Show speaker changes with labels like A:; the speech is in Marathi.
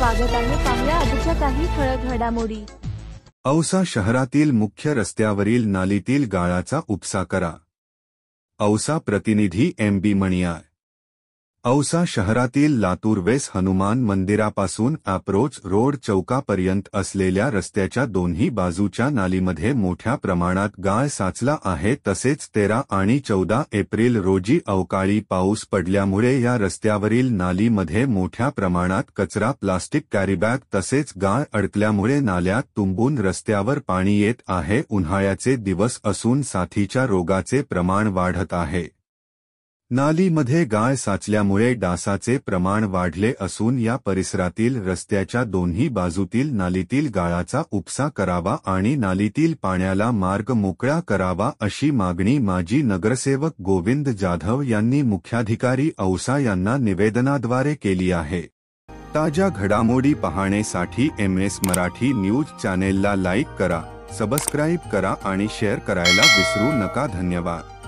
A: स्वागत आहे। पाहूया आजच्या काही ठळक घडामोडी।
B: औसा शहरातील मुख्य रस्त्यावरील नालीतील गाळाचा उपसा करा। औसा प्रतिनिधी MB मणियार। औसा शहरातील लातूर वेस हनुमान मंदिरापासून अप्रोच रोड चौकापर्यंत असलेल्या रस्त्याच्या दोन्ही बाजूच्या नालीमध्ये मोठ्या प्रमाणात गाळ साचला आहे। तसेच 13 आणि 14 एप्रिल रोजी अवकाळी पाऊस पडल्यामुळे या रस्त्यावरील नालीमध्ये मोठ्या प्रमाणात कचरा, प्लास्टिक कॅरीबॅग तसेच गाळ अडकल्यामुळे नाल्यात तुंबून रस्त्यावर पाणी येत आहे। उन्हाळ्याचे दिवस असून साथीच्या रोगाचे प्रमाण वाढत आहे। नालीमध्ये गाळ साचल्यामुळे डासाचे प्रमाण वाढले असून या परिसरातील रस्त्याच्या दोन्ही बाजूतील नालीतील गाळाचा उपसा करावा आणि नालीतील पाण्याला मार्ग मोकळा करावा अशी मागणी माजी नगरसेवक गोविंद जाधव यांनी मुख्याधिकारी औसा यांना निवेदनाद्वारे केली आहे। ताज्या घडामोडी पाहण्यासाठी MS मराठी न्यूज चॅनेलला लाईक करा, सबस्क्राईब करा आणि शेअर करायला विसरू नका। धन्यवाद।